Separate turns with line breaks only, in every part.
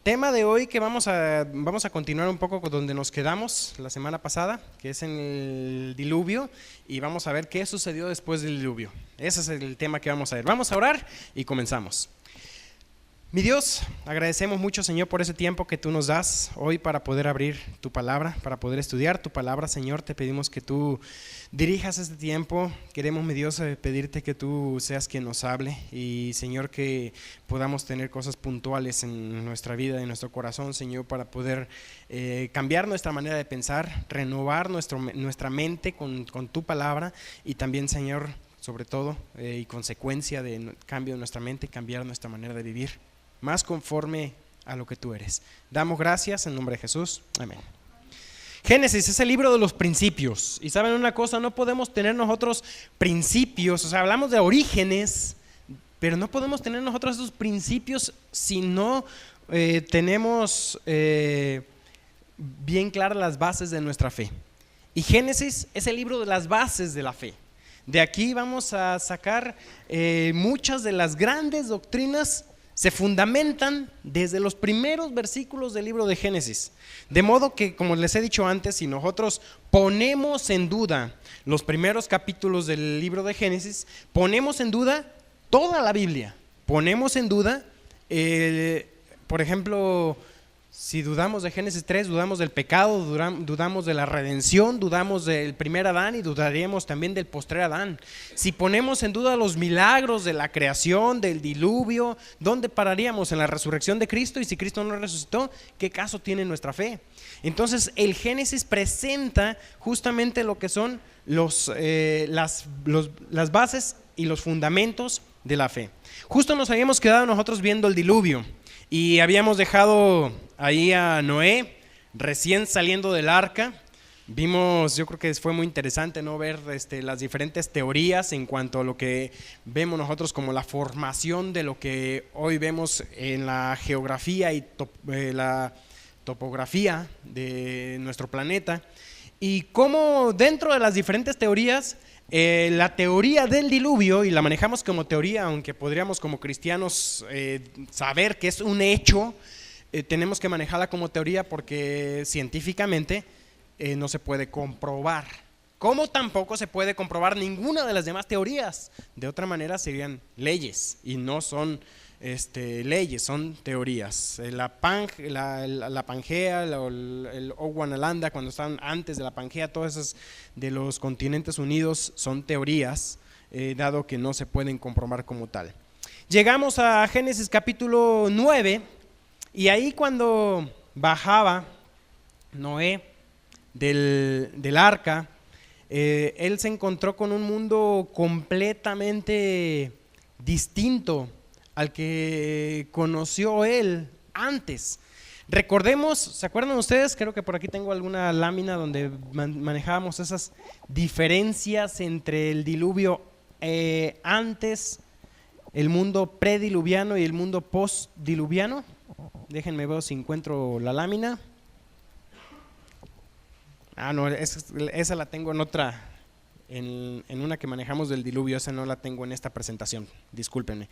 tema de hoy que vamos a continuar un poco con donde nos quedamos la semana pasada, que es en el diluvio, y vamos a ver qué sucedió después del diluvio. Ese es el tema que vamos a ver. Vamos a orar y comenzamos. Mi Dios, agradecemos mucho, Señor, por ese tiempo que tú nos das hoy para poder abrir tu palabra, para poder estudiar tu palabra. Señor, te pedimos que tú dirijas este tiempo. Queremos, mi Dios, pedirte que tú seas quien nos hable y, Señor, que podamos tener cosas puntuales en nuestra vida, en nuestro corazón, Señor, para poder cambiar nuestra manera de pensar, renovar nuestra mente con tu palabra y también, Señor, sobre todo, y consecuencia de cambio de nuestra mente, cambiar nuestra manera de vivir más conforme a lo que tú eres. Damos gracias en nombre de Jesús. Amén. Génesis es el libro de los principios. Y saben una cosa, no podemos tener nosotros principios, o sea, hablamos de orígenes, pero no podemos tener nosotros esos principios si no tenemos bien claras las bases de nuestra fe. Y Génesis es el libro de las bases de la fe. De aquí vamos a sacar muchas de las grandes doctrinas. Se fundamentan desde los primeros versículos del libro de Génesis. De modo que, como les he dicho antes, si nosotros ponemos en duda los primeros capítulos del libro de Génesis, ponemos en duda toda la Biblia. Ponemos en duda, por ejemplo, si dudamos de Génesis 3, dudamos del pecado, dudamos de la redención, dudamos del primer Adán y dudaríamos también del postrer Adán. Si ponemos en duda los milagros de la creación, del diluvio, ¿dónde pararíamos? En la resurrección de Cristo. Y si Cristo no resucitó, ¿qué caso tiene nuestra fe? Entonces el Génesis presenta justamente lo que son las bases y los fundamentos de la fe. Justo nos habíamos quedado nosotros viendo el diluvio y habíamos dejado ahí a Noé recién saliendo del arca. Vimos, yo creo que fue muy interesante, ¿no?, ver las diferentes teorías en cuanto a lo que vemos nosotros como la formación de lo que hoy vemos en la geografía y la topografía de nuestro planeta, y cómo dentro de las diferentes teorías, la teoría del diluvio, y la manejamos como teoría, aunque podríamos como cristianos saber que es un hecho, tenemos que manejarla como teoría porque científicamente no se puede comprobar, como tampoco se puede comprobar ninguna de las demás teorías. De otra manera serían leyes y no son leyes, son teorías. La Pangea, el Oguanalanda, cuando estaban antes de la Pangea, todas esas de los continentes unidos son teorías, dado que no se pueden comprobar como tal. Llegamos a Génesis capítulo 9 y ahí cuando bajaba Noé del arca, él se encontró con un mundo completamente distinto al que conoció él antes. Recordemos, ¿se acuerdan ustedes? Creo que por aquí tengo alguna lámina donde manejábamos esas diferencias entre el diluvio antes, el mundo prediluviano y el mundo postdiluviano. Déjenme ver si encuentro la lámina. No, esa la tengo en otra, en una que manejamos del diluvio. Esa no la tengo en esta presentación, discúlpenme.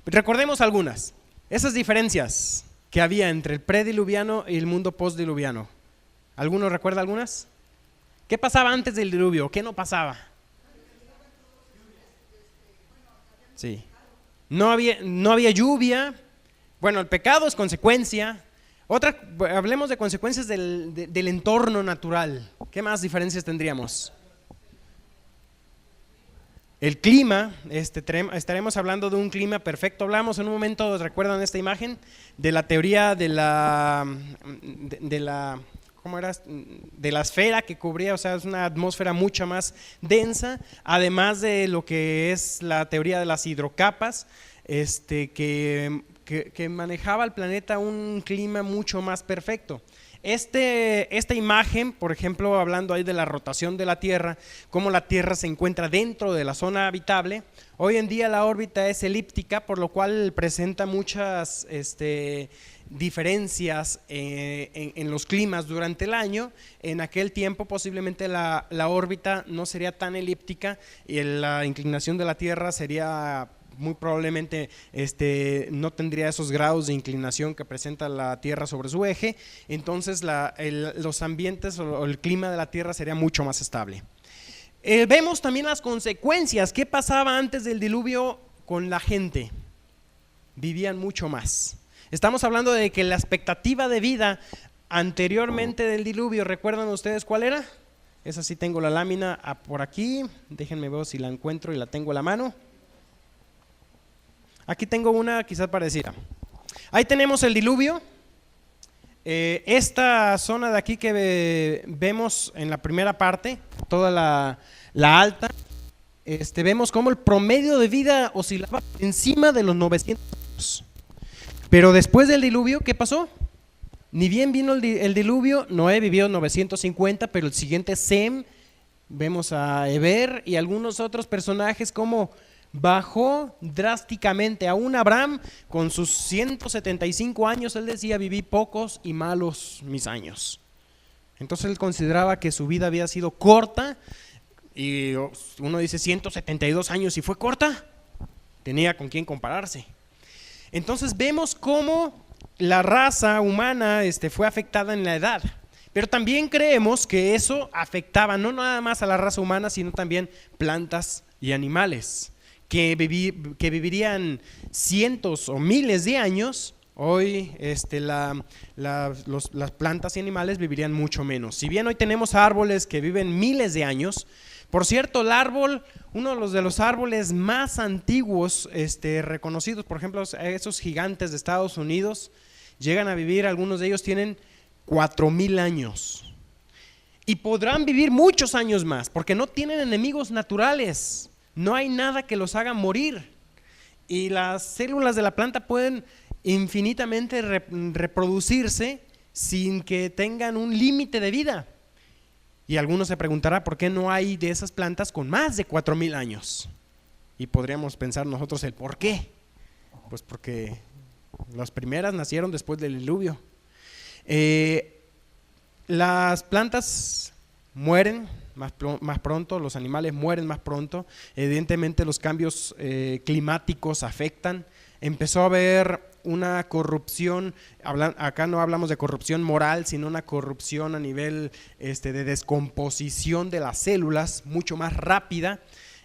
Recordemos algunas, esas diferencias que había entre el prediluviano y el mundo postdiluviano. ¿Alguno recuerda algunas? ¿Qué pasaba antes del diluvio? ¿Qué no pasaba? Sí. No había lluvia. Bueno, el pecado es consecuencia. Hablemos de consecuencias del entorno natural. ¿Qué más diferencias tendríamos? El clima, estaremos hablando de un clima perfecto. Hablamos en un momento, ¿recuerdan esta imagen? De la teoría de la ¿cómo era? De la esfera que cubría, o sea, es una atmósfera mucho más densa, además de lo que es la teoría de las hidrocapas, que manejaba el planeta un clima mucho más perfecto. Esta imagen, por ejemplo, hablando ahí de la rotación de la Tierra, cómo la Tierra se encuentra dentro de la zona habitable. Hoy en día la órbita es elíptica, por lo cual presenta muchas diferencias en los climas durante el año. En aquel tiempo posiblemente la órbita no sería tan elíptica y la inclinación de la Tierra sería muy probablemente no tendría esos grados de inclinación que presenta la Tierra sobre su eje, entonces los ambientes o el clima de la Tierra sería mucho más estable. Vemos también las consecuencias. ¿Qué pasaba antes del diluvio con la gente? Vivían mucho más. Estamos hablando de que la expectativa de vida anteriormente del diluvio, ¿recuerdan ustedes cuál era? Esa sí tengo la lámina por aquí, déjenme ver si la encuentro y la tengo a la mano. Aquí tengo una quizás parecida. Ahí tenemos el diluvio. Esta zona de aquí que vemos en la primera parte, toda la alta, vemos cómo el promedio de vida oscilaba encima de los 900 años. Pero después del diluvio, ¿qué pasó? Ni bien vino el diluvio, Noé vivió 950, pero el siguiente Sem, vemos a Eber y algunos otros personajes como bajó drásticamente. Aún Abraham con sus 175 años, él decía: viví pocos y malos mis años. Entonces él consideraba que su vida había sido corta, y uno dice 172 años y fue corta, tenía con quién compararse. Entonces vemos cómo la raza humana fue afectada en la edad, pero también creemos que eso afectaba no nada más a la raza humana, sino también plantas y animales que vivirían cientos o miles de años. Hoy las plantas y animales vivirían mucho menos. Si bien hoy tenemos árboles que viven miles de años, por cierto, el árbol, uno de los árboles más antiguos reconocidos, por ejemplo, esos gigantes de Estados Unidos, llegan a vivir, algunos de ellos tienen 4,000 años. Y podrán vivir muchos años más, porque no tienen enemigos naturales, no hay nada que los haga morir. Y las células de la planta pueden infinitamente reproducirse sin que tengan un límite de vida. Y algunos se preguntará por qué no hay de esas plantas con más de 4,000 años. Y podríamos pensar nosotros el por qué. Pues porque las primeras nacieron después del diluvio. Las plantas mueren más pronto, los animales mueren más pronto. Evidentemente los cambios climáticos afectan. Empezó a haber una corrupción, acá no hablamos de corrupción moral, sino una corrupción a nivel de descomposición de las células mucho más rápida,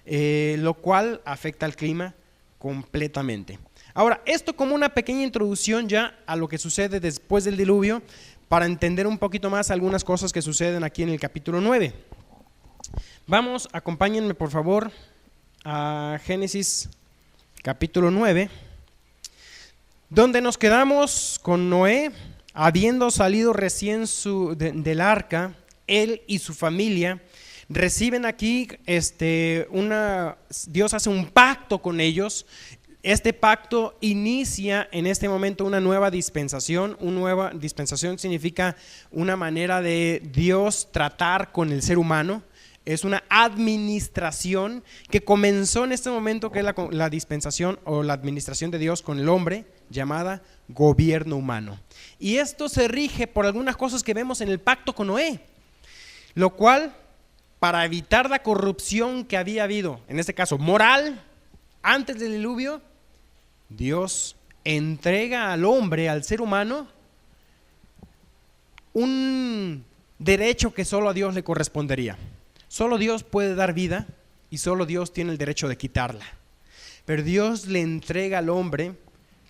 lo cual afecta al clima completamente. Ahora, esto como una pequeña introducción ya a lo que sucede después del diluvio, para entender un poquito más algunas cosas que suceden aquí en el capítulo 9. Vamos, acompáñenme por favor a Génesis capítulo 9, donde nos quedamos con Noé, habiendo salido recién del arca. Él y su familia reciben aquí Dios hace un pacto con ellos. Este pacto inicia en este momento una nueva dispensación. Una nueva dispensación significa una manera de Dios tratar con el ser humano. Es una administración que comenzó en este momento, que es la dispensación o la administración de Dios con el hombre, llamada gobierno humano. Y esto se rige por algunas cosas que vemos en el pacto con Noé, lo cual, para evitar la corrupción que había habido, en este caso moral, antes del diluvio, Dios entrega al hombre, al ser humano, un derecho que solo a Dios le correspondería. Solo Dios puede dar vida y solo Dios tiene el derecho de quitarla. Pero Dios le entrega al hombre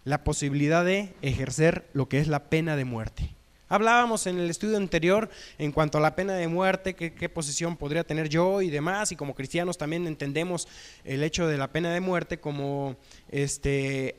la posibilidad de ejercer lo que es la pena de muerte. Hablábamos en el estudio anterior en cuanto a la pena de muerte, qué posición podría tener yo y demás, y como cristianos también entendemos el hecho de la pena de muerte como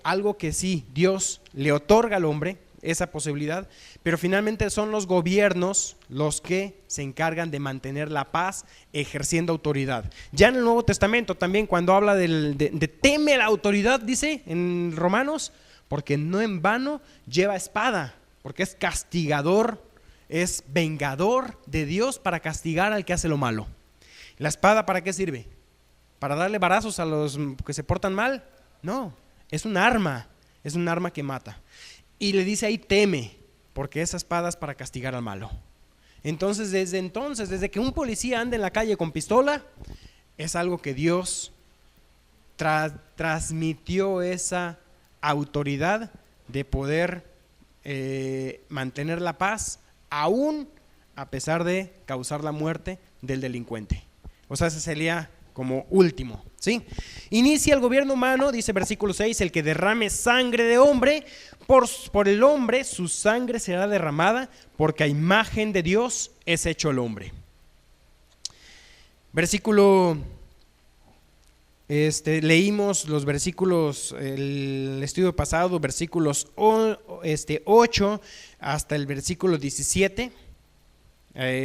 algo que sí, Dios le otorga al hombre esa posibilidad, pero finalmente son los gobiernos los que se encargan de mantener la paz ejerciendo autoridad. Ya en el Nuevo Testamento también, cuando habla de teme a la autoridad, dice en Romanos, porque no en vano lleva espada, porque es castigador, es vengador de Dios para castigar al que hace lo malo. ¿La espada para qué sirve? ¿Para darle varazos a los que se portan mal? No, es un arma que mata. Y le dice ahí teme, porque esa espada es para castigar al malo. Entonces, desde que un policía anda en la calle con pistola, es algo que Dios transmitió esa autoridad de poder mantener la paz, aún a pesar de causar la muerte del delincuente. O sea, ese sería como último, ¿sí? Inicia el gobierno humano, dice versículo 6, el que derrame sangre de hombre, por el hombre su sangre será derramada, porque a imagen de Dios es hecho el hombre. Versículo, leímos los versículos, el estudio pasado, versículos 8 hasta el versículo 17,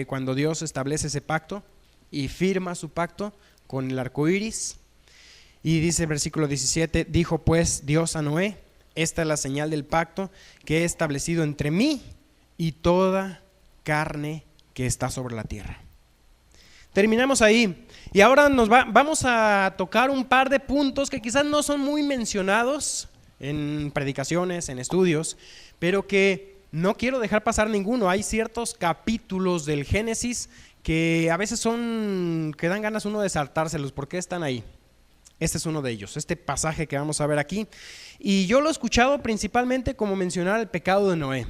cuando Dios establece ese pacto y firma su pacto con el arco iris. Y dice el versículo 17, dijo pues Dios a Noé, esta es la señal del pacto que he establecido entre mí y toda carne que está sobre la tierra. Terminamos ahí y ahora vamos a tocar un par de puntos que quizás no son muy mencionados en predicaciones, en estudios, pero que no quiero dejar pasar ninguno. Hay ciertos capítulos del Génesis que a veces que dan ganas uno de saltárselos. ¿Por qué están ahí? Este es uno de ellos, este pasaje que vamos a ver aquí. Y yo lo he escuchado principalmente como mencionar el pecado de Noé.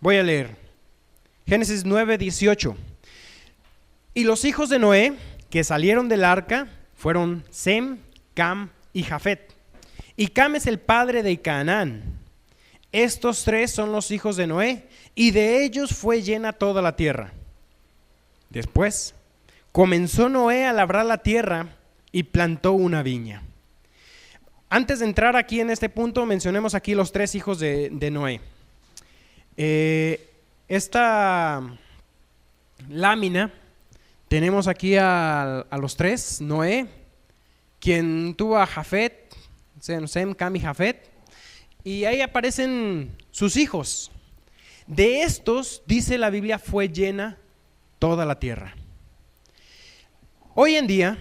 Voy a leer Génesis 9:18. Y los hijos de Noé que salieron del arca fueron Sem, Cam y Jafet. Y Cam es el padre de Canaán. Estos tres son los hijos de Noé, y de ellos fue llena toda la tierra. Después comenzó Noé a labrar la tierra y plantó una viña. Antes de entrar aquí en este punto, mencionemos aquí los tres hijos de Noé. Esta lámina tenemos aquí a los tres. Noé, quien tuvo a Jafet, Sem, Cam y Jafet, y ahí aparecen sus hijos. De estos, dice la Biblia, fue llena toda la tierra. Hoy en día,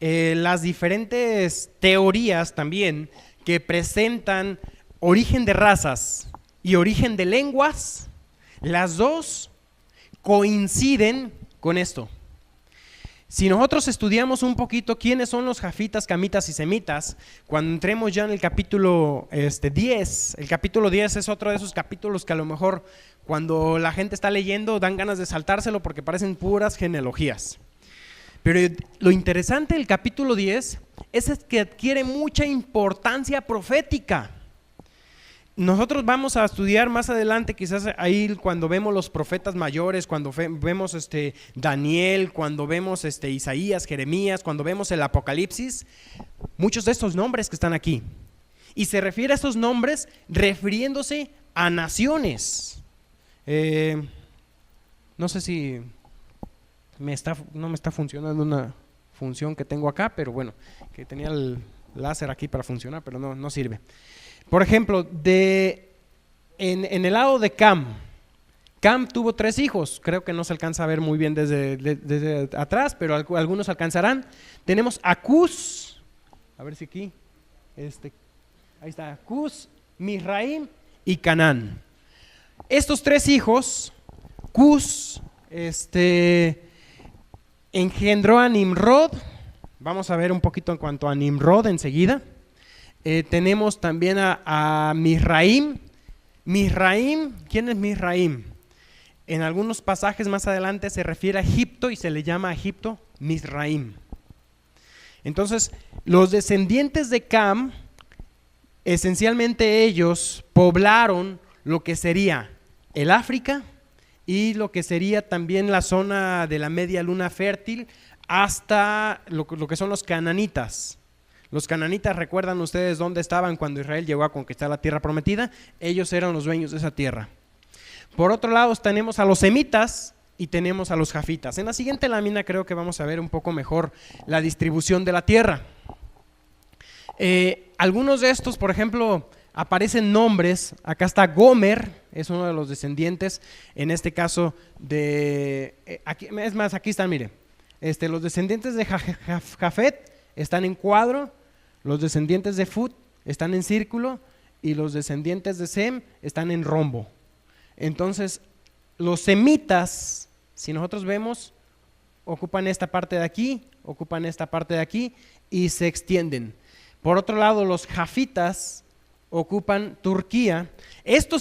las diferentes teorías también que presentan origen de razas y origen de lenguas, las dos coinciden con esto. Si nosotros estudiamos un poquito quiénes son los jafitas, camitas y semitas, cuando entremos ya en el capítulo 10, el capítulo 10 es otro de esos capítulos que a lo mejor cuando la gente está leyendo dan ganas de saltárselo porque parecen puras genealogías. Pero lo interesante del capítulo 10 es que adquiere mucha importancia profética. Nosotros vamos a estudiar más adelante, quizás ahí cuando vemos los profetas mayores, cuando vemos Daniel, cuando vemos Isaías, Jeremías, cuando vemos el Apocalipsis, muchos de estos nombres que están aquí. Y se refiere a estos nombres refiriéndose a naciones. No sé si no me está funcionando una función que tengo acá, pero bueno, que tenía el láser aquí para funcionar, pero no sirve. Por ejemplo, en el lado de Cam tuvo 3 hijos, creo que no se alcanza a ver muy bien desde atrás, pero algunos alcanzarán. Tenemos a Cus, a ver si aquí, ahí está, Cus, Misraim y Canaán. Estos 3 hijos, Cus, engendró a Nimrod. Vamos a ver un poquito en cuanto a Nimrod enseguida. Tenemos también a Misraim. Misraim, ¿quién es Misraim? En algunos pasajes más adelante se refiere a Egipto y se le llama a Egipto Misraim. Entonces, los descendientes de Cam, esencialmente ellos poblaron lo que sería el África y lo que sería también la zona de la media luna fértil hasta lo que son los cananitas. Los cananitas, ¿recuerdan ustedes dónde estaban cuando Israel llegó a conquistar la tierra prometida? Ellos eran los dueños de esa tierra. Por otro lado tenemos a los semitas y tenemos a los jafitas. En la siguiente lámina creo que vamos a ver un poco mejor la distribución de la tierra. Algunos de estos, por ejemplo, aparecen nombres. Acá está Gomer, es uno de los descendientes, en este caso es más, aquí están, mire, los descendientes de Jafet están en cuadro, los descendientes de Fut están en círculo y los descendientes de Sem están en rombo. Entonces, los semitas, si nosotros vemos, ocupan esta parte de aquí, ocupan esta parte de aquí, y se extienden. Por otro lado, los jafitas ocupan Turquía. Esto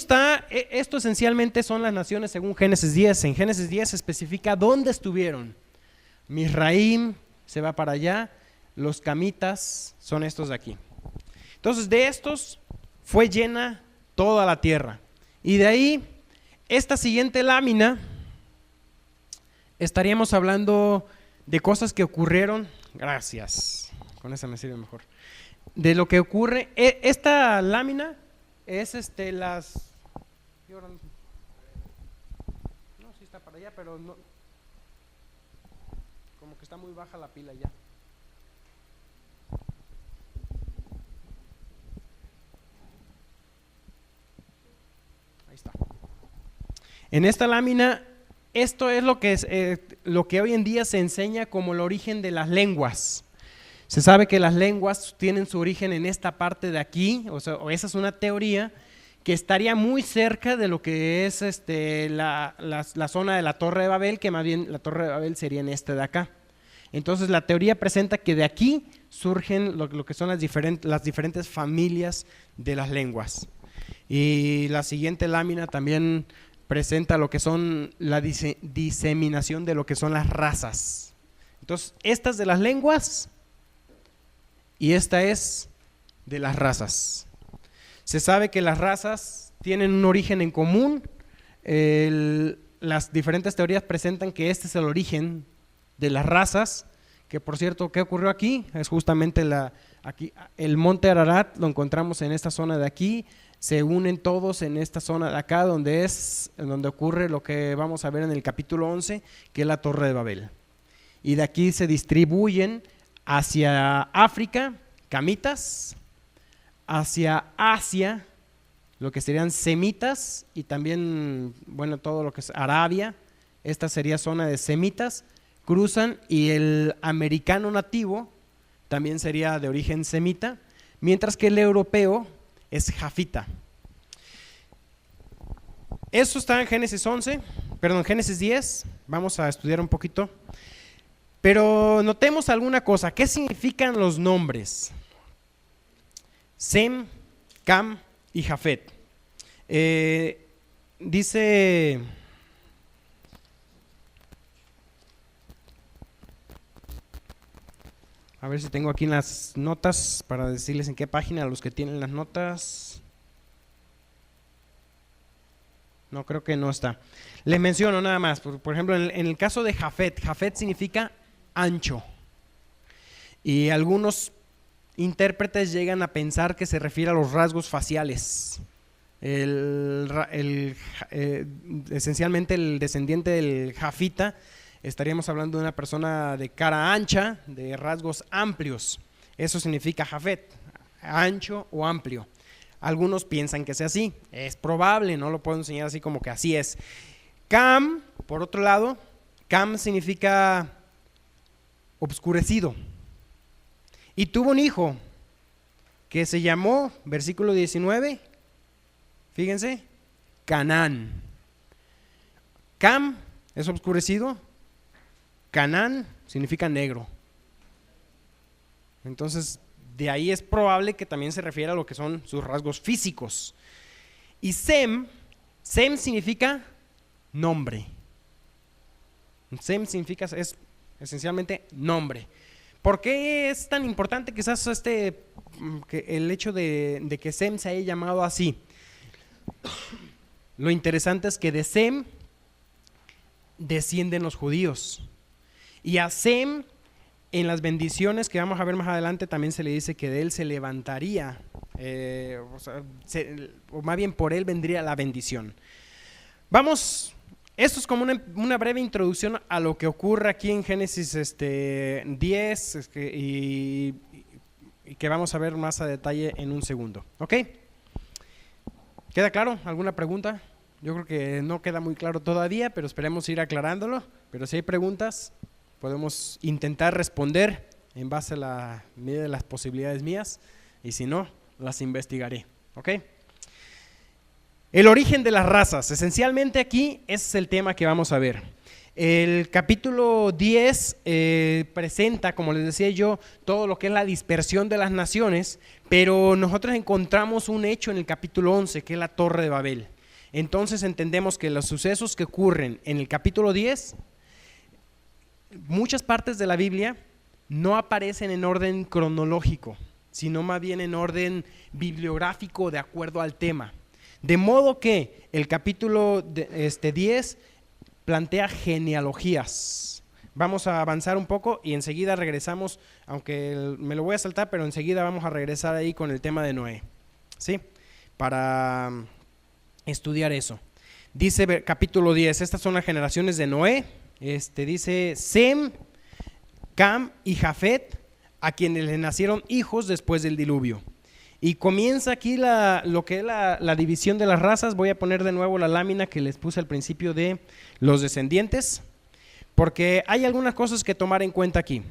esencialmente son las naciones según Génesis 10. En Génesis 10 se especifica dónde estuvieron. Misraim se va para allá, los camitas son estos de aquí. Entonces de estos fue llena toda la tierra. Y de ahí, esta siguiente lámina, estaríamos hablando de cosas que ocurrieron. Gracias, con esa me sirve mejor. De lo que ocurre, esta lámina es las... No, sí está para allá, pero no, como que está muy baja la pila ya. Ahí está. En esta lámina, esto es lo que hoy en día se enseña como el origen de las lenguas. Se sabe que las lenguas tienen su origen en esta parte de aquí, o esa es una teoría que estaría muy cerca de lo que es la zona de la Torre de Babel, que más bien la Torre de Babel sería en de acá. Entonces la teoría presenta que de aquí surgen lo que son las diferentes familias de las lenguas. Y la siguiente lámina también presenta lo que son la diseminación de lo que son las razas. Entonces, estas de las lenguas y esta es de las razas. Se sabe que las razas tienen un origen en común. Las diferentes teorías presentan que este es el origen de las razas, que por cierto, ¿qué ocurrió aquí? Es justamente aquí, el monte Ararat, lo encontramos en esta zona de aquí. Se unen todos en esta zona de acá, donde ocurre lo que vamos a ver en el capítulo 11, que es la Torre de Babel. Y de aquí se distribuyen hacia África, camitas, hacia Asia, lo que serían semitas, y también, bueno, todo lo que es Arabia, esta sería zona de semitas, cruzan, y el americano nativo también sería de origen semita, mientras que el europeo es jafita. Eso está en Génesis 10, vamos a estudiar un poquito. Pero notemos alguna cosa, ¿qué significan los nombres? Sem, Cam y Jafet. Dice, a ver si tengo aquí las notas para decirles en qué página los que tienen las notas. No, creo que no está. Les menciono nada más, por ejemplo, en el caso de Jafet, Jafet significa ancho. Y algunos intérpretes llegan a pensar que se refiere a los rasgos faciales. Esencialmente el descendiente del jafita, estaríamos hablando de una persona de cara ancha, de rasgos amplios. Eso significa Jafet, ancho o amplio. Algunos piensan que sea así, es probable, no lo puedo enseñar así como que así es. Cam, por otro lado, Cam significa obscurecido. Y tuvo un hijo que se llamó, versículo 19, fíjense, Canaán. Cam es obscurecido, Canaán significa negro. Entonces, de ahí es probable que también se refiera a lo que son sus rasgos físicos. Y Sem significa nombre. Sem significa, es esencialmente nombre. ¿Por qué es tan importante quizás el hecho de que Sem se haya llamado así? Lo interesante es que de Sem descienden los judíos. Y a Sem, en las bendiciones que vamos a ver más adelante, también se le dice que de él se levantaría, o más bien por él vendría la bendición. Vamos, esto es como una breve introducción a lo que ocurre aquí en Génesis 10 y que vamos a ver más a detalle en un segundo. ¿Ok? ¿Queda claro? ¿Alguna pregunta? Yo creo que no queda muy claro todavía, pero esperemos ir aclarándolo. Pero si hay preguntas, podemos intentar responder en base a la medida de las posibilidades mías, y si no, las investigaré. ¿Ok? El origen de las razas, esencialmente aquí ese es el tema que vamos a ver. El capítulo 10 presenta, como les decía yo, todo lo que es la dispersión de las naciones, pero nosotros encontramos un hecho en el capítulo 11, que es la Torre de Babel. Entonces entendemos que los sucesos que ocurren en el capítulo 10, muchas partes de la Biblia no aparecen en orden cronológico, sino más bien en orden bibliográfico de acuerdo al tema. De modo que el capítulo 10 plantea genealogías. Vamos a avanzar un poco y enseguida regresamos, aunque me lo voy a saltar, pero enseguida vamos a regresar ahí con el tema de Noé, ¿sí? Para estudiar eso. Dice capítulo 10, estas son las generaciones de Noé. Dice Sem, Cam y Jafet, a quienes le nacieron hijos después del diluvio. Y comienza aquí lo que es la división de las razas. Voy a poner de nuevo la lámina que les puse al principio de los descendientes, porque hay algunas cosas que tomar en cuenta aquí.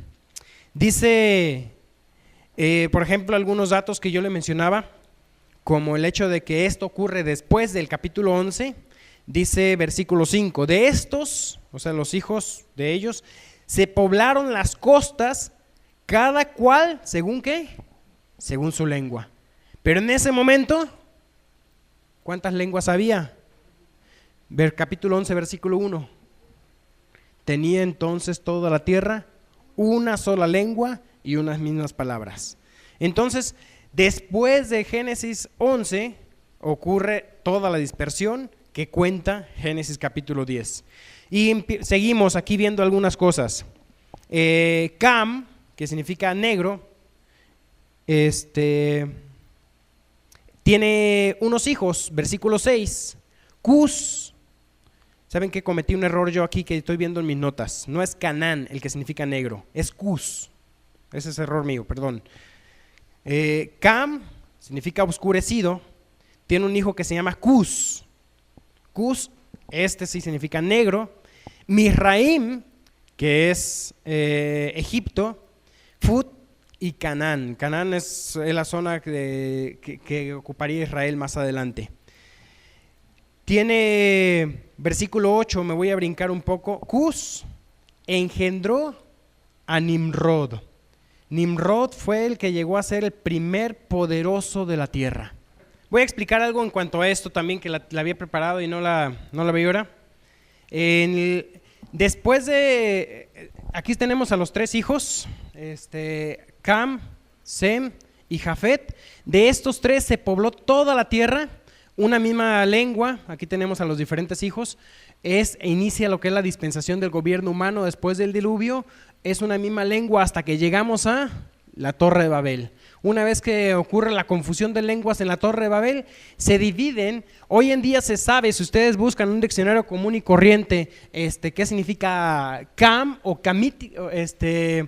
Dice, por ejemplo, algunos datos que yo le mencionaba, como el hecho de que esto ocurre después del capítulo 11. Dice versículo 5, de estos, o sea, los hijos de ellos, se poblaron las costas, cada cual, ¿según qué? Según su lengua. Pero en ese momento, ¿cuántas lenguas había? Capítulo 11, versículo 1. Tenía entonces toda la tierra una sola lengua y unas mismas palabras. Entonces, después de Génesis 11, ocurre toda la dispersión que cuenta Génesis capítulo 10. Y seguimos aquí viendo algunas cosas. Cam, que significa negro, tiene unos hijos, versículo 6. Cus, ¿saben que cometí un error yo aquí que estoy viendo en mis notas? No es Canaán el que significa negro, es Cus. Ese es error mío, perdón. Cam significa oscurecido, tiene un hijo que se llama Cus. Cus, sí significa negro. Misraim, que es Egipto. Fut y Canaán. Canaán es la zona que ocuparía Israel más adelante. Tiene versículo 8, me voy a brincar un poco. Cus engendró a Nimrod. Nimrod fue el que llegó a ser el primer poderoso de la tierra. Voy a explicar algo en cuanto a esto también, que la había preparado y no la veía ahora. Después de, aquí tenemos a los tres hijos, Cam, Sem y Jafet. De estos tres se pobló toda la tierra, una misma lengua. Aquí tenemos a los diferentes hijos. Inicia lo que es la dispensación del gobierno humano después del diluvio. Es una misma lengua hasta que llegamos a la Torre de Babel. Una vez que ocurre la confusión de lenguas en la Torre de Babel, se dividen. Hoy en día se sabe, si ustedes buscan un diccionario común y corriente, qué significa Cam o camita.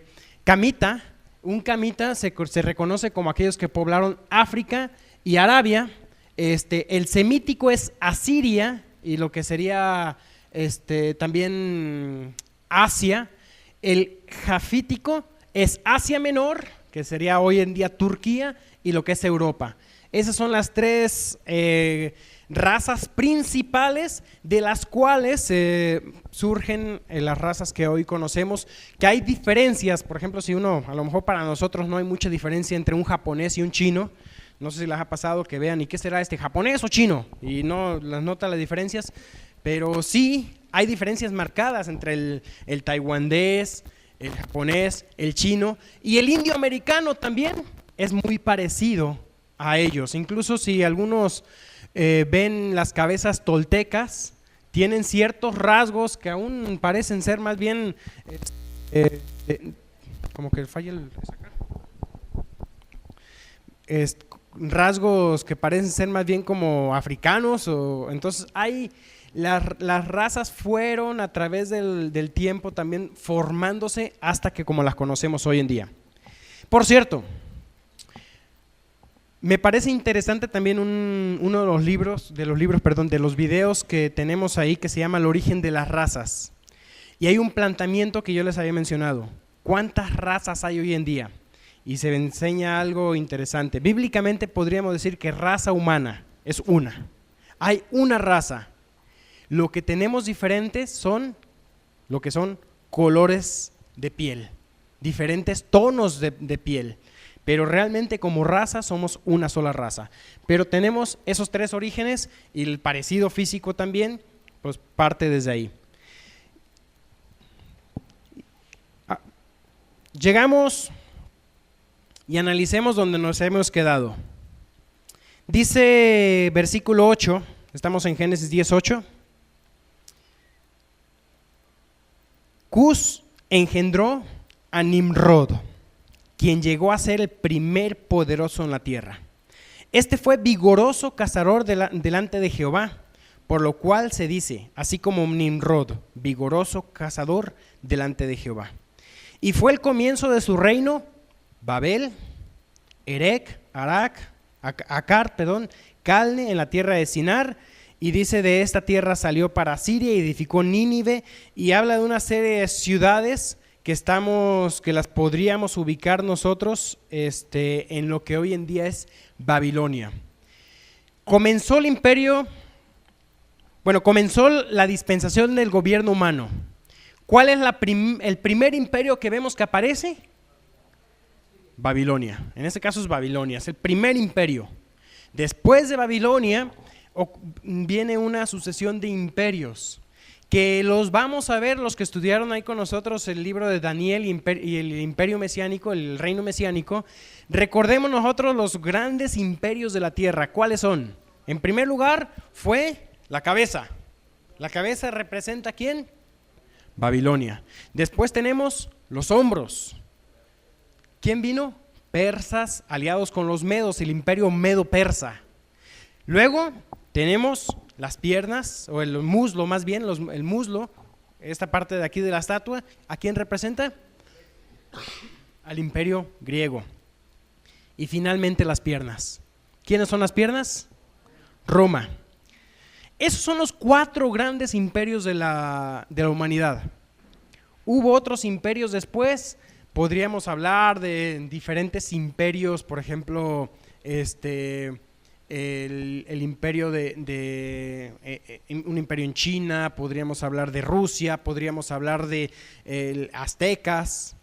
Un camita se reconoce como aquellos que poblaron África y Arabia. El semítico es Asiria y lo que sería también Asia. El jafítico es Asia Menor, que sería hoy en día Turquía, y lo que es Europa. Esas son las tres razas principales de las cuales surgen las razas que hoy conocemos, que hay diferencias. Por ejemplo, si uno, a lo mejor para nosotros no hay mucha diferencia entre un japonés y un chino. No sé si les ha pasado que vean, ¿y qué será japonés o chino? Y no las nota las diferencias, pero sí hay diferencias marcadas entre el taiwanés, el japonés, el chino, y el indio americano también es muy parecido a ellos. Incluso si algunos ven las cabezas toltecas, tienen ciertos rasgos que aún parecen ser más bien como que falla el sacar. Rasgos que parecen ser más bien como africanos, entonces las razas fueron a través del tiempo también formándose hasta que como las conocemos hoy en día. Por cierto, me parece interesante también uno de los videos que tenemos ahí, que se llama El origen de las razas. Y hay un planteamiento que yo les había mencionado. ¿Cuántas razas hay hoy en día? Y se enseña algo interesante. Bíblicamente podríamos decir que raza humana es una. Hay una raza. Lo que tenemos diferentes son lo que son colores de piel, diferentes tonos de piel, pero realmente como raza somos una sola raza. Pero tenemos esos tres orígenes y el parecido físico también, pues parte desde ahí. Llegamos y analicemos donde nos hemos quedado. Dice versículo 8, estamos en Génesis 10:8. Cus engendró a Nimrod, quien llegó a ser el primer poderoso en la tierra. Este fue vigoroso cazador delante de Jehová, por lo cual se dice, así como Nimrod, vigoroso cazador delante de Jehová. Y fue el comienzo de su reino, Babel, Erec, Acar, Calne en la tierra de Sinar, y dice de esta tierra salió para Siria y edificó Nínive, y habla de una serie de ciudades que las podríamos ubicar nosotros en lo que hoy en día es Babilonia. Comenzó la dispensación del gobierno humano. ¿Cuál es el primer imperio que vemos que aparece? Babilonia. En este caso es Babilonia, es el primer imperio. Después de Babilonia viene una sucesión de imperios que los vamos a ver los que estudiaron ahí con nosotros el libro de Daniel y el imperio mesiánico, el reino mesiánico. Recordemos nosotros los grandes imperios de la tierra. ¿Cuáles son? En primer lugar fue la cabeza. ¿La cabeza representa a quién? Babilonia. Después tenemos los hombros. ¿Quién vino? Persas aliados con los medos, el imperio medo-persa. Luego tenemos las piernas, o el muslo más bien, el muslo, esta parte de aquí de la estatua. ¿A quién representa? Al imperio griego. Y finalmente las piernas. ¿Quiénes son las piernas? Roma. Esos son los 4 grandes imperios de la humanidad. Hubo otros imperios después. Podríamos hablar de diferentes imperios, por ejemplo, el imperio un imperio en China, podríamos hablar de Rusia, podríamos hablar de aztecas,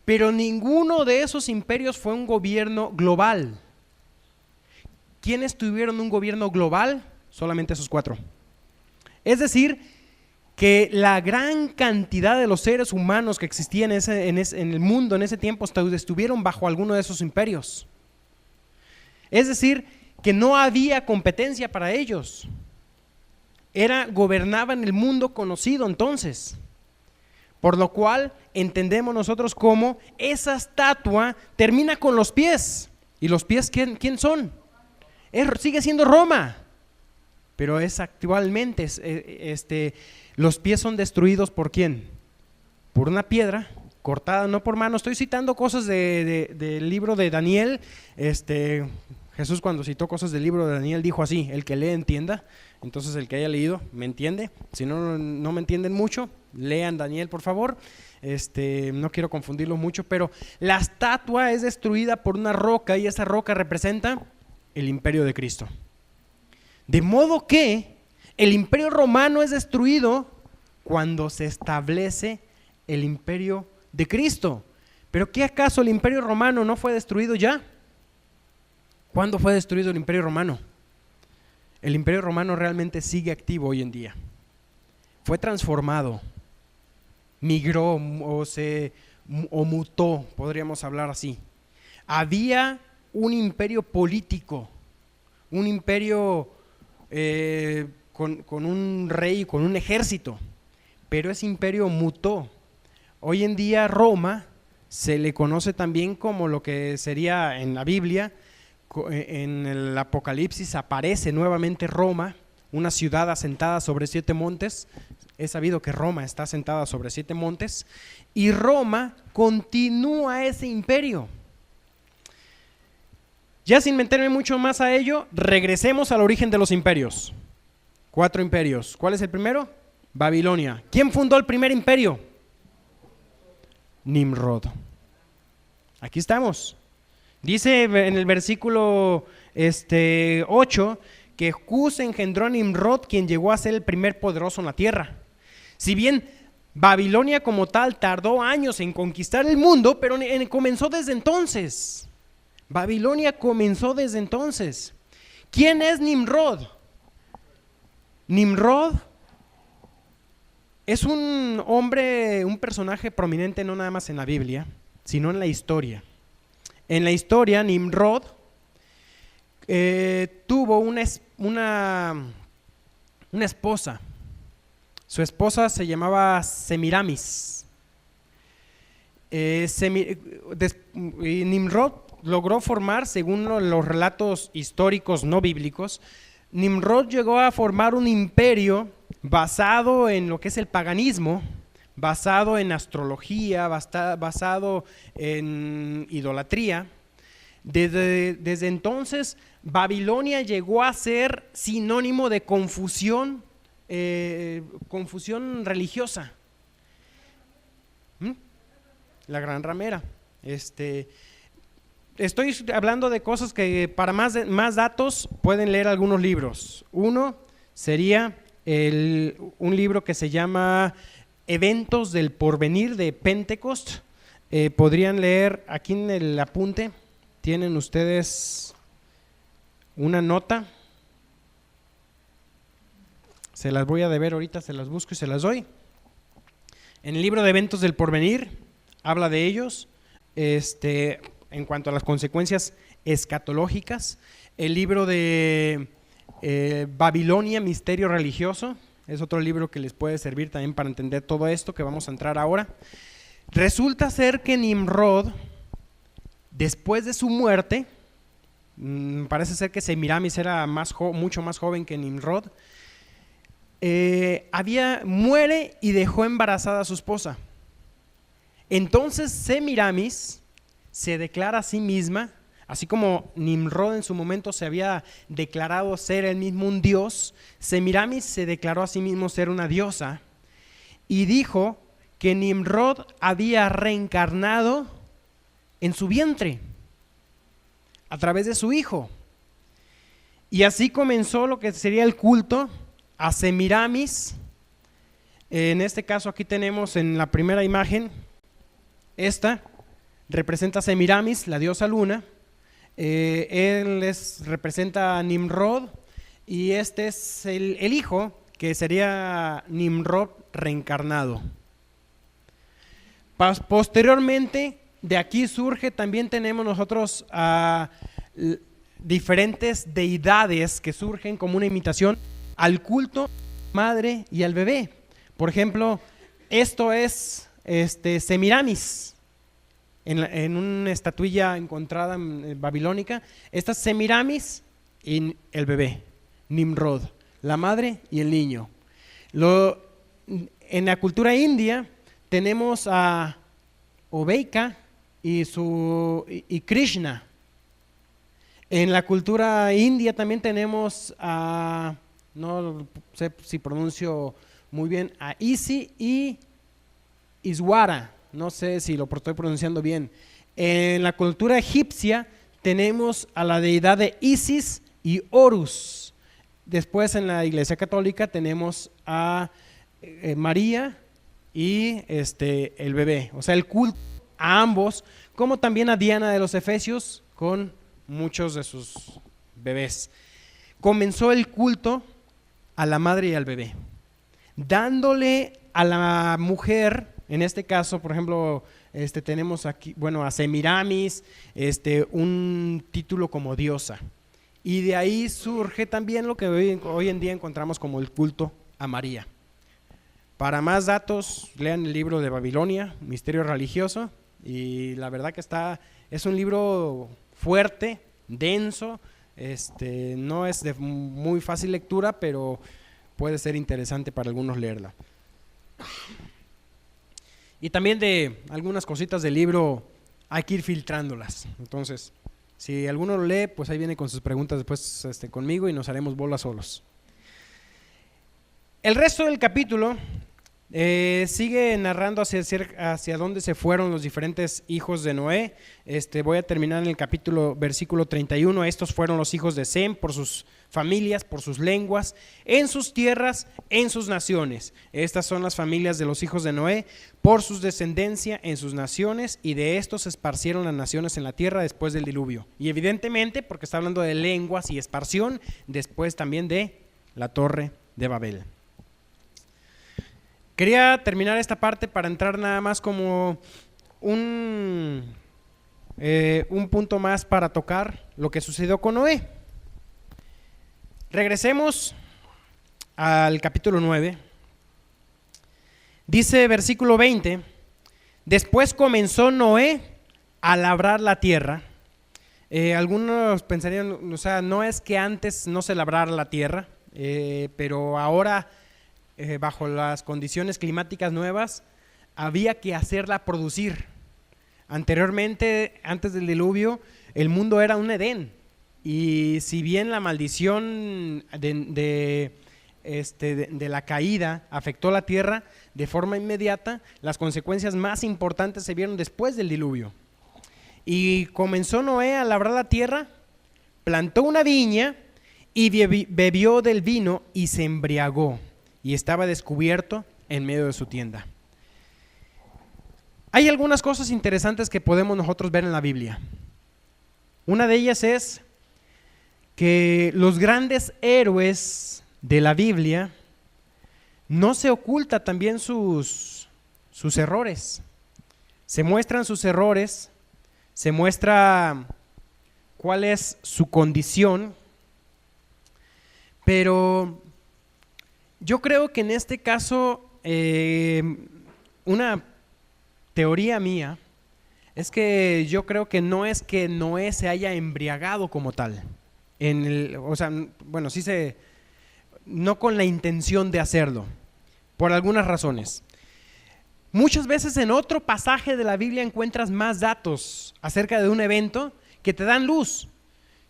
pero ninguno de esos imperios fue un gobierno global. ¿Quiénes tuvieron un gobierno global? Solamente esos 4. Es decir, que la gran cantidad de los seres humanos que existían en el mundo en ese tiempo estuvieron bajo alguno de esos imperios. Es decir, que no había competencia para ellos. Gobernaban el mundo conocido entonces. Por lo cual entendemos nosotros cómo esa estatua termina con los pies. ¿Y los pies quién son? Sigue siendo Roma. Pero actualmente los pies son destruidos ¿por quién? Por una piedra cortada, no por mano. Estoy citando cosas del libro de Daniel. Jesús, cuando citó cosas del libro de Daniel, dijo así: el que lee entienda. Entonces el que haya leído me entiende. Si no me entienden mucho, lean Daniel, por favor. No quiero confundirlo mucho, pero la estatua es destruida por una roca, y esa roca representa el imperio de Cristo. De modo que el imperio romano es destruido cuando se establece el imperio de Cristo. ¿Pero qué acaso el imperio romano no fue destruido ya? ¿Cuándo fue destruido el imperio romano? El imperio romano realmente sigue activo hoy en día. Fue transformado, migró o mutó, podríamos hablar así. Había un imperio político, un imperio con un rey, con un ejército, pero ese imperio mutó. Hoy en día Roma se le conoce también como lo que sería en la Biblia. En el Apocalipsis aparece nuevamente Roma, una ciudad asentada sobre 7 montes. Es sabido que Roma está asentada sobre 7 montes, y Roma continúa ese imperio. Ya sin meterme mucho más a ello, regresemos al origen de los imperios. 4 imperios. ¿Cuál es el primero? Babilonia. ¿Quién fundó el primer imperio? Nimrod. Aquí estamos. Dice en el versículo 8 que Cus engendró a Nimrod, quien llegó a ser el primer poderoso en la tierra. Si bien Babilonia como tal tardó años en conquistar el mundo, pero comenzó desde entonces. Babilonia comenzó desde entonces. ¿Quién es Nimrod? Nimrod es un hombre, un personaje prominente no nada más en la Biblia, sino en la historia. En la historia, Nimrod tuvo una esposa. Su esposa se llamaba Semiramis. Y Nimrod logró formar, según los relatos históricos no bíblicos, Nimrod llegó a formar un imperio basado en lo que es el paganismo, basado en astrología, basado en idolatría. Desde entonces, Babilonia llegó a ser sinónimo de confusión religiosa. La gran ramera. Estoy hablando de cosas que para más datos pueden leer algunos libros. Uno sería un libro que se llama Eventos del Porvenir de Pentecost. Podrían leer aquí en el apunte, tienen ustedes una nota. Se las voy a deber ahorita, se las busco y se las doy. En el libro de Eventos del Porvenir habla de ellos. En cuanto a las consecuencias escatológicas, el libro de Babilonia, Misterio Religioso, es otro libro que les puede servir también para entender todo esto que vamos a entrar ahora. Resulta ser que Nimrod, después de su muerte, parece ser que Semiramis era mucho más joven que Nimrod, muere y dejó embarazada a su esposa. Entonces Semiramis se declara a sí misma, así como Nimrod en su momento se había declarado ser él mismo un dios, Semiramis se declaró a sí mismo ser una diosa y dijo que Nimrod había reencarnado en su vientre a través de su hijo. Y así comenzó lo que sería el culto a Semiramis. En este caso aquí tenemos en la primera imagen, esta representa a Semiramis, la diosa luna. Representa a Nimrod y este es el hijo, que sería Nimrod reencarnado. Posteriormente, de aquí surge, también tenemos nosotros diferentes deidades que surgen como una imitación al culto madre y al bebé. Por ejemplo, esto es Semiramis. En una estatuilla encontrada babilónica, esta es Semiramis y el bebé, Nimrod, la madre y el niño. En la cultura india tenemos a Oveika y Krishna. En la cultura india también tenemos no sé si pronuncio muy bien, a Isi y Iswara. No sé si lo estoy pronunciando bien. En la cultura egipcia tenemos a la deidad de Isis y Horus. Después en la Iglesia Católica tenemos a María y el bebé. O sea, el culto a ambos, como también a Diana de los Efesios con muchos de sus bebés. Comenzó el culto a la madre y al bebé, dándole a la mujer. En este caso, por ejemplo, tenemos aquí, a Semiramis, un título como diosa. Y de ahí surge también lo que hoy en día encontramos como el culto a María. Para más datos, lean el libro de Babilonia, Misterio Religioso, y la verdad que es un libro fuerte, denso, no es de muy fácil lectura, pero puede ser interesante para algunos leerla. Y también de algunas cositas del libro hay que ir filtrándolas. Entonces, si alguno lo lee, pues ahí viene con sus preguntas después conmigo y nos haremos bolas solos. El resto del capítulo Sigue narrando hacia dónde se fueron los diferentes hijos de Noé. Voy a terminar en el versículo 31. Estos fueron los hijos de Sem por sus familias, por sus lenguas, en sus tierras, en sus naciones. Estas son las familias de los hijos de Noé por sus descendencia en sus naciones, y de estos se esparcieron las naciones en la tierra después del diluvio. Y evidentemente, porque está hablando de lenguas y esparción, después también de la torre de Babel. Quería terminar esta parte para entrar nada más como un punto más para tocar lo que sucedió con Noé. Regresemos al capítulo 9. Dice versículo 20: después comenzó Noé a labrar la tierra. Algunos pensarían, o sea, no es que antes no se labrara la tierra, pero ahora bajo las condiciones climáticas nuevas había que hacerla producir. Anteriormente, antes del diluvio, el mundo era un Edén, y si bien la maldición de la caída afectó la tierra de forma inmediata, las consecuencias más importantes se vieron después del diluvio. Y comenzó Noé a labrar la tierra, plantó una viña y bebió del vino y se embriagó, y estaba descubierto en medio de su tienda. Hay algunas cosas interesantes que podemos nosotros ver en la Biblia. Una de ellas es que los grandes héroes de la Biblia no se oculta también sus errores. Se muestran sus errores, se muestra cuál es su condición, pero yo creo que en este caso una teoría mía es que yo creo que no es que Noé se haya embriagado como tal, no con la intención de hacerlo, por algunas razones. Muchas veces en otro pasaje de la Biblia encuentras más datos acerca de un evento que te dan luz.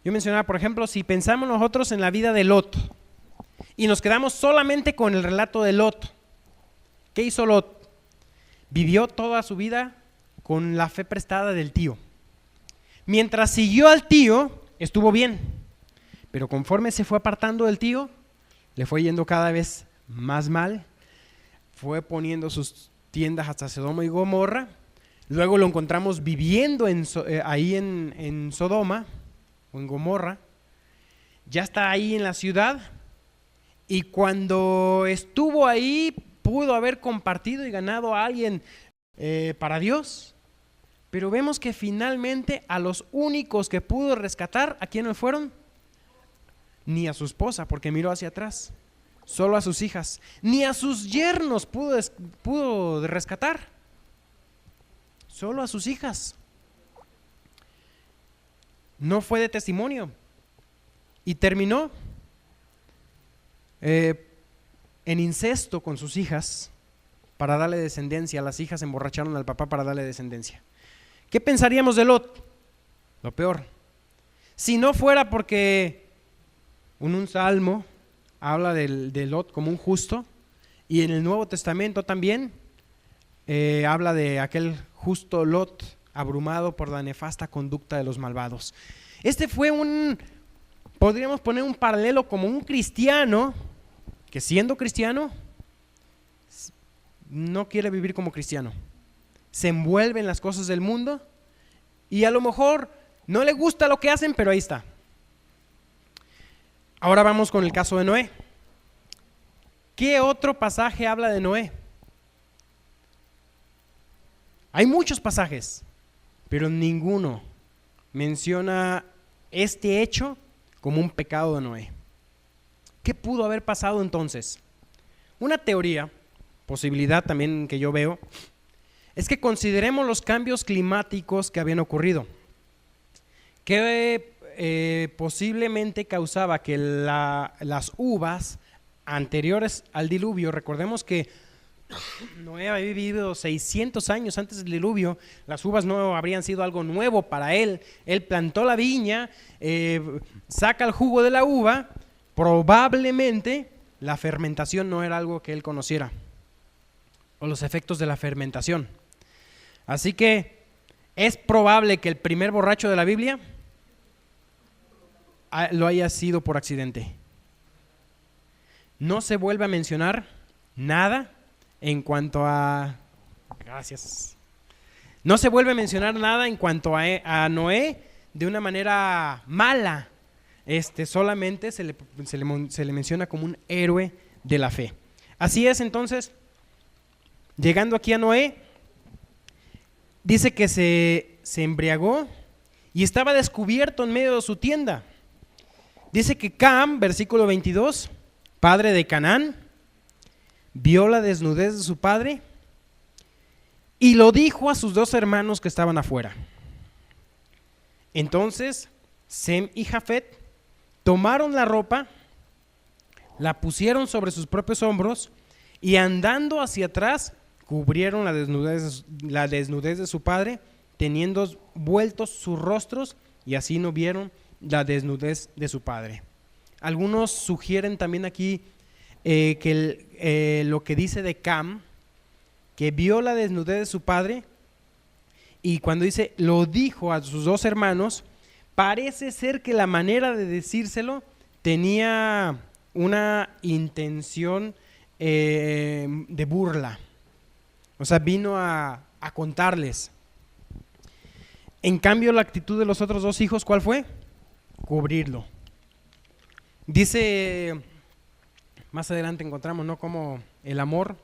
Yo mencionaba, por ejemplo, si pensamos nosotros en la vida de Lot y nos quedamos solamente con el relato de Lot, ¿qué hizo Lot? Vivió toda su vida con la fe prestada del tío. Mientras siguió al tío, estuvo bien, pero conforme se fue apartando del tío, le fue yendo cada vez más mal. Fue poniendo sus tiendas hasta Sodoma y Gomorra. Luego lo encontramos viviendo ahí en Sodoma o en Gomorra. Ya está ahí en la ciudad, y cuando estuvo ahí pudo haber compartido y ganado a alguien para Dios, pero vemos que finalmente a los únicos que pudo rescatar, ¿a quiénes fueron? Ni a su esposa, porque miró hacia atrás, solo a sus hijas. Ni a sus yernos pudo rescatar, solo a sus hijas. No fue de testimonio, y terminó en incesto con sus hijas para darle descendencia. Las hijas emborracharon al papá para darle descendencia. ¿Qué pensaríamos de Lot? Lo peor. Si no fuera porque un salmo habla de Lot como un justo, y en el Nuevo Testamento también habla de aquel justo Lot abrumado por la nefasta conducta de los malvados. Podríamos poner un paralelo como un cristiano que, siendo cristiano, no quiere vivir como cristiano, se envuelve en las cosas del mundo y a lo mejor no le gusta lo que hacen, pero ahí está. Ahora vamos con el caso de Noé. ¿Qué otro pasaje habla de Noé? Hay muchos pasajes, pero ninguno menciona este hecho como un pecado de Noé. ¿Qué pudo haber pasado entonces? Una teoría, posibilidad también que yo veo, es que consideremos los cambios climáticos que habían ocurrido, que posiblemente causaba que las uvas anteriores al diluvio, recordemos que Noé había vivido 600 años antes del diluvio, las uvas no habrían sido algo nuevo para él. Él plantó la viña, saca el jugo de la uva, probablemente la fermentación no era algo que él conociera. o los efectos de la fermentación. Así que es probable que el primer borracho de la Biblia lo haya sido por accidente. No se vuelve a mencionar nada en cuanto a... Gracias. No se vuelve a mencionar nada en cuanto a Noé de una manera mala. Solamente se le menciona como un héroe de la fe. Así es, entonces, llegando aquí a Noé, dice que se embriagó y estaba descubierto en medio de su tienda. Dice que Cam, versículo 22, padre de Canaán, vio la desnudez de su padre y lo dijo a sus 2 hermanos que estaban afuera. Entonces Sem y Jafet tomaron la ropa, la pusieron sobre sus propios hombros y andando hacia atrás cubrieron la desnudez de su padre, teniendo vueltos sus rostros, y así no vieron la desnudez de su padre. Algunos sugieren también aquí que lo que dice de Cam, que vio la desnudez de su padre, y cuando dice lo dijo a sus 2 hermanos, parece ser que la manera de decírselo tenía una intención de burla. O sea, vino a contarles. En cambio, la actitud de los otros 2 hijos, ¿cuál fue? Cubrirlo. Dice, más adelante encontramos, ¿no?, cómo el amor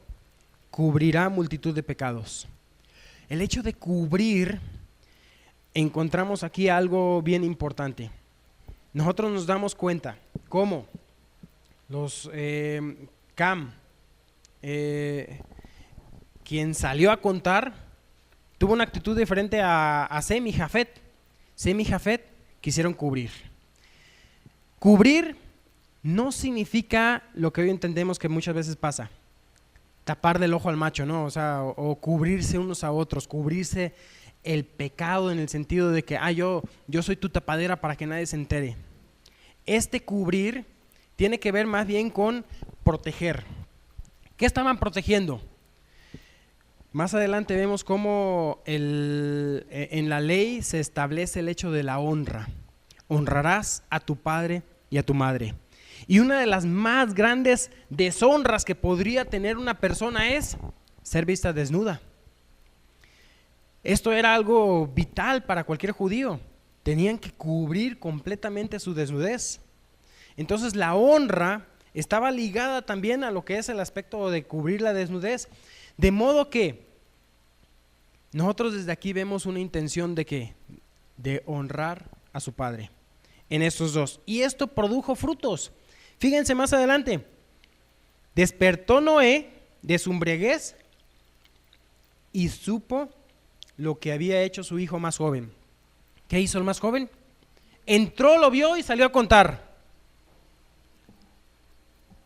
cubrirá multitud de pecados. El hecho de cubrir, encontramos aquí algo bien importante. Nosotros nos damos cuenta cómo los Cam, quien salió a contar, tuvo una actitud diferente a Sem y Jafet. Sem y Jafet quisieron cubrir. Cubrir no significa lo que hoy entendemos que muchas veces pasa, tapar del ojo al macho, ¿no? O sea, o cubrirse unos a otros, cubrirse el pecado en el sentido de que yo soy tu tapadera para que nadie se entere. Cubrir tiene que ver más bien con proteger. ¿Qué estaban protegiendo? Más adelante vemos cómo en la ley se establece el hecho de la honra. Honrarás a tu padre y a tu madre. Y una de las más grandes deshonras que podría tener una persona es ser vista desnuda. Esto era algo vital para cualquier judío. Tenían que cubrir completamente su desnudez. Entonces la honra estaba ligada también a lo que es el aspecto de cubrir la desnudez. De modo que nosotros desde aquí vemos una intención de honrar a su padre en estos 2. Y esto produjo frutos. Fíjense más adelante. Despertó Noé de su embriaguez y supo lo que había hecho su hijo más joven. ¿Qué hizo el más joven? Entró, lo vio y salió a contar.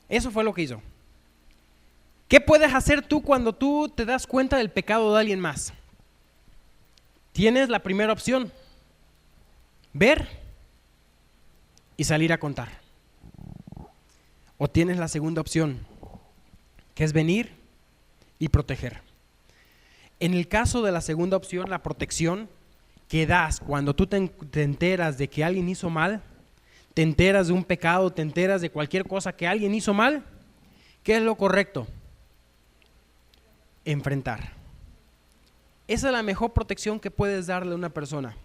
Eso fue lo que hizo. ¿Qué puedes hacer tú cuando tú te das cuenta del pecado de alguien más? Tienes la primera opción: ver y salir a contar. O tienes la segunda opción, que es venir y proteger. En el caso de la segunda opción, la protección que das cuando tú te enteras de que alguien hizo mal, te enteras de un pecado, te enteras de cualquier cosa que alguien hizo mal, ¿qué es lo correcto? Enfrentar. Esa es la mejor protección que puedes darle a una persona,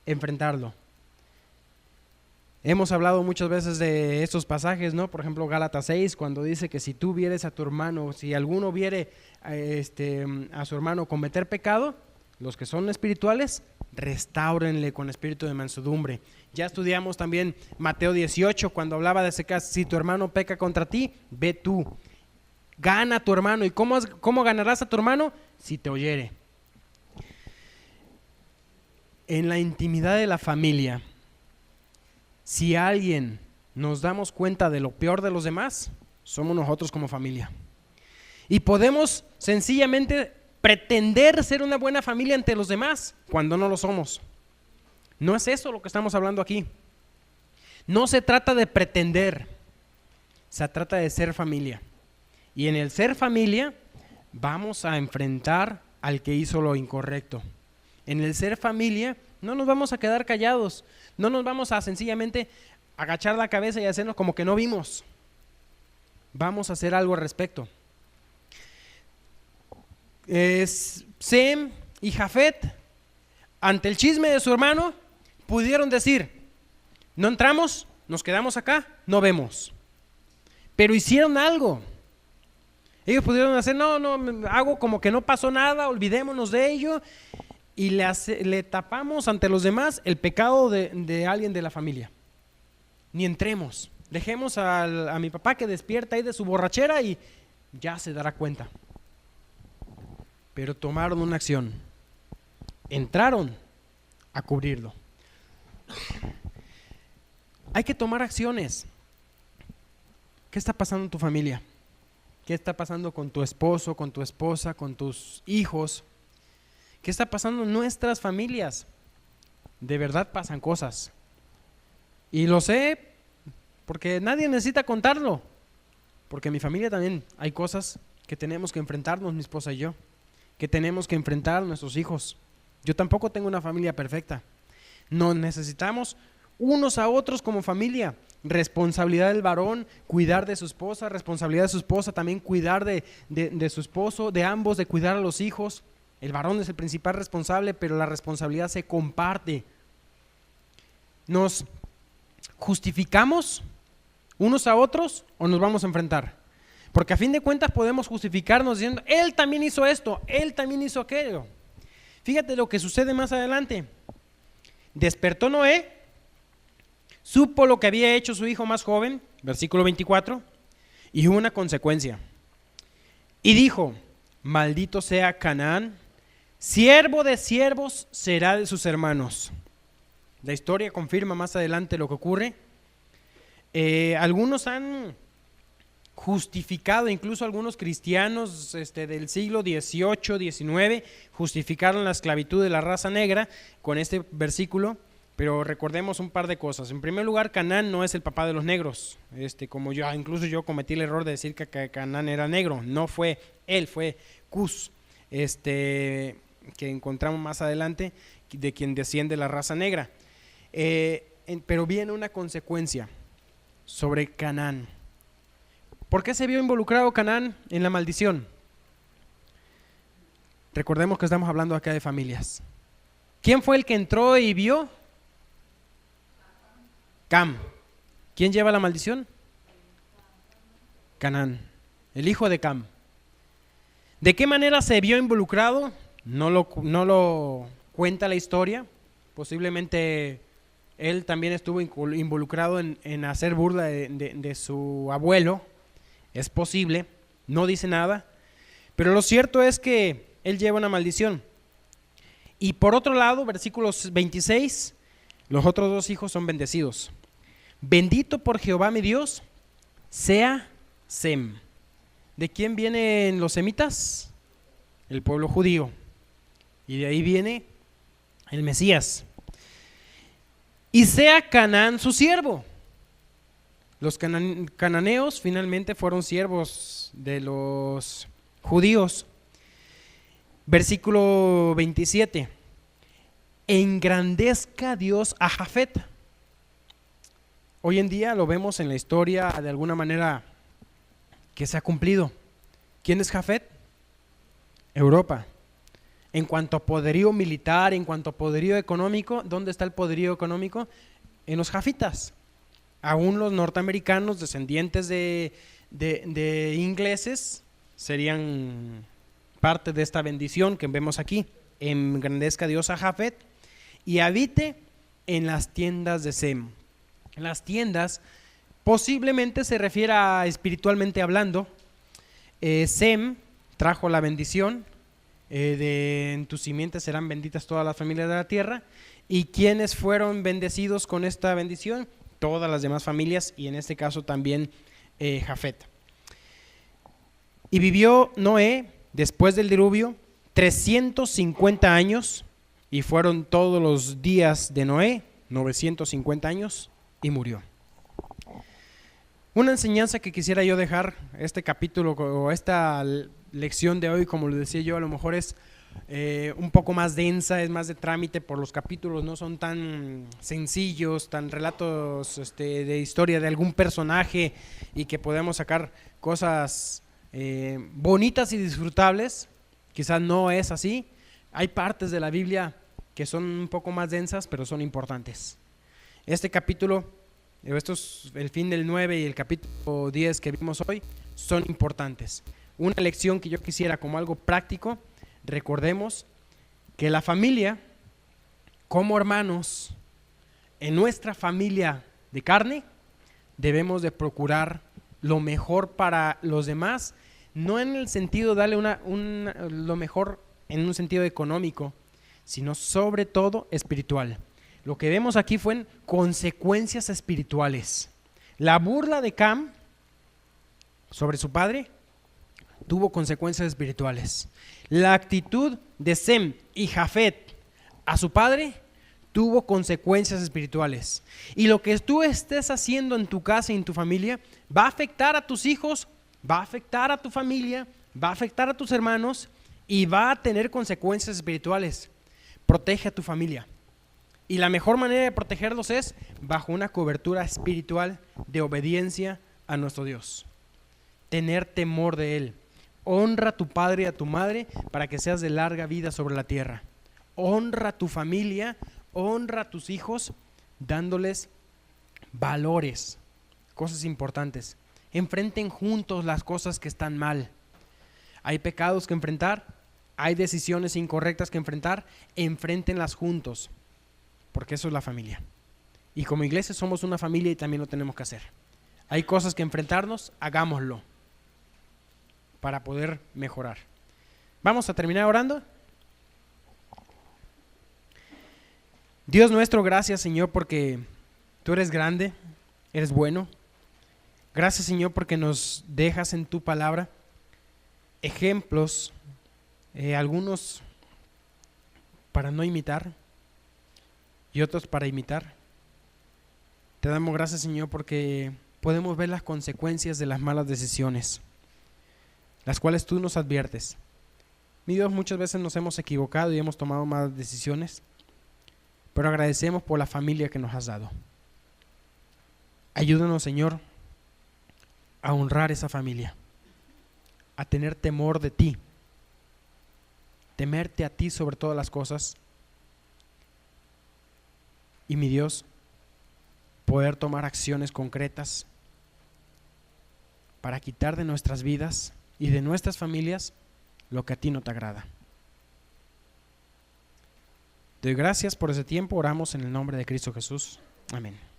enfrentarlo. Hemos hablado muchas veces de estos pasajes, ¿no? Por ejemplo, Gálatas 6, cuando dice que si tú vieres a tu hermano, si alguno viere a su hermano cometer pecado, los que son espirituales, restáurenle con espíritu de mansedumbre. Ya estudiamos también Mateo 18, cuando hablaba de ese caso: si tu hermano peca contra ti, ve tú, gana a tu hermano. ¿Y cómo ganarás a tu hermano? Si te oyere. En la intimidad de la familia, si alguien nos damos cuenta de lo peor de los demás, somos nosotros como familia. Y podemos sencillamente pretender ser una buena familia ante los demás cuando no lo somos. No es eso lo que estamos hablando aquí. No se trata de pretender, se trata de ser familia. Y en el ser familia vamos a enfrentar al que hizo lo incorrecto. En el ser familia no nos vamos a quedar callados, no nos vamos a sencillamente agachar la cabeza y hacernos como que no vimos. Vamos a hacer algo al respecto. Sem y Jafet, ante el chisme de su hermano, pudieron decir: no entramos, nos quedamos acá, no vemos. Pero hicieron algo. Ellos pudieron hacer: no, hago como que no pasó nada, olvidémonos de ello, y le tapamos ante los demás el pecado de alguien de la familia. Ni entremos, dejemos a mi papá que despierta ahí de su borrachera y ya se dará cuenta. Pero tomaron una acción, entraron a cubrirlo. Hay que tomar acciones. ¿Qué está pasando en tu familia? ¿Qué está pasando con tu esposo, con tu esposa, con tus hijos? ¿Qué está pasando en nuestras familias? De verdad pasan cosas. Y lo sé porque nadie necesita contarlo. Porque en mi familia también hay cosas que tenemos que enfrentarnos, mi esposa y yo. Que tenemos que enfrentar a nuestros hijos. Yo tampoco tengo una familia perfecta. Nos necesitamos unos a otros como familia. Responsabilidad del varón, cuidar de su esposa. Responsabilidad de su esposa, también cuidar de su esposo, de ambos, de cuidar a los hijos. El varón es el principal responsable, pero la responsabilidad se comparte. ¿Nos justificamos unos a otros o nos vamos a enfrentar? Porque a fin de cuentas podemos justificarnos diciendo: él también hizo esto, él también hizo aquello. Fíjate lo que sucede más adelante. Despertó Noé, supo lo que había hecho su hijo más joven, versículo 24, y hubo una consecuencia. Y dijo: maldito sea Canaán, siervo de siervos será de sus hermanos. La historia confirma más adelante lo que ocurre. Algunos han justificado, incluso algunos cristianos del siglo XVIII, XIX, justificaron la esclavitud de la raza negra con este versículo, pero recordemos un par de cosas. En primer lugar, Canaán no es el papá de los negros, como incluso yo cometí el error de decir que Canaán era negro. No fue él, fue Cus, que encontramos más adelante, de quien desciende la raza negra. Pero viene una consecuencia sobre Canaán. ¿Por qué se vio involucrado Canaán en la maldición? Recordemos que estamos hablando acá de familias. ¿Quién fue el que entró y vio? Cam. ¿Quién lleva la maldición? Canaán, el hijo de Cam. ¿De qué manera se vio involucrado? No lo cuenta la historia. Posiblemente él también estuvo involucrado en hacer burla de su abuelo. Es posible, no dice nada, pero lo cierto es que él lleva una maldición. Y por otro lado, versículos 26, los otros dos hijos son bendecidos. Bendito por Jehová mi Dios sea Sem. ¿De quién vienen los semitas? El pueblo judío. Y de ahí viene el Mesías. Y sea Canaán su siervo. Los cananeos finalmente fueron siervos de los judíos. Versículo 27. Engrandezca Dios a Jafet. Hoy en día lo vemos en la historia de alguna manera que se ha cumplido. ¿Quién es Jafet? Europa. En cuanto a poderío militar, en cuanto a poderío económico, ¿dónde está el poderío económico? En los jafitas. Aún los norteamericanos, descendientes de ingleses, serían parte de esta bendición que vemos aquí. Engrandezca Dios a Jafet y habite en las tiendas de Sem. Las tiendas posiblemente se refiera espiritualmente hablando. Sem trajo la bendición, en tus simientes serán benditas todas las familias de la tierra. ¿Y quiénes fueron bendecidos con esta bendición? Todas las demás familias, y en este caso también Jafet. Y vivió Noé después del diluvio 350 años, y fueron todos los días de Noé 950 años, y murió. Una enseñanza que quisiera yo dejar, este capítulo o esta lección de hoy, como lo decía yo, a lo mejor es un poco más densa, es más de trámite por los capítulos, no son tan sencillos, tan relatos de historia de algún personaje y que podemos sacar cosas bonitas y disfrutables. Quizás no es así. Hay partes de la Biblia que son un poco más densas, pero son importantes. Este capítulo, esto es el fin del 9 y el capítulo 10 que vimos hoy, son importantes. Una lección que yo quisiera como algo práctico: recordemos que la familia, como hermanos, en nuestra familia de carne, debemos de procurar lo mejor para los demás, no en el sentido de darle lo mejor en un sentido económico, sino sobre todo espiritual. Lo que vemos aquí fue consecuencias espirituales. La burla de Cam sobre su padre tuvo consecuencias espirituales. La actitud de Sem y Jafet a su padre tuvo consecuencias espirituales. Y lo que tú estés haciendo en tu casa y en tu familia va a afectar a tus hijos, va a afectar a tu familia, va a afectar a tus hermanos y va a tener consecuencias espirituales. Protege a tu familia. Y la mejor manera de protegerlos es bajo una cobertura espiritual de obediencia a nuestro Dios. Tener temor de Él. Honra a tu padre y a tu madre para que seas de larga vida sobre la tierra. Honra a tu familia, honra a tus hijos, dándoles valores, cosas importantes. Enfrenten juntos las cosas que están mal. Hay pecados que enfrentar, hay decisiones incorrectas que enfrentar, enfréntenlas juntos, porque eso es la familia. Y como iglesia somos una familia y también lo tenemos que hacer. Hay cosas que enfrentarnos, hagámoslo para poder mejorar. Vamos a terminar orando. Dios nuestro, gracias Señor porque tú eres grande, eres bueno. Gracias Señor porque nos dejas en tu palabra ejemplos, algunos para no imitar y otros para imitar. Te damos gracias Señor porque podemos ver las consecuencias de las malas decisiones, las cuales tú nos adviertes. Mi Dios, muchas veces nos hemos equivocado y hemos tomado malas decisiones, pero agradecemos por la familia que nos has dado. Ayúdanos, Señor, a honrar esa familia, a tener temor de ti, temerte a ti sobre todas las cosas. Y mi Dios, poder tomar acciones concretas para quitar de nuestras vidas y de nuestras familias lo que a ti no te agrada. Te doy gracias por ese tiempo, oramos en el nombre de Cristo Jesús. Amén.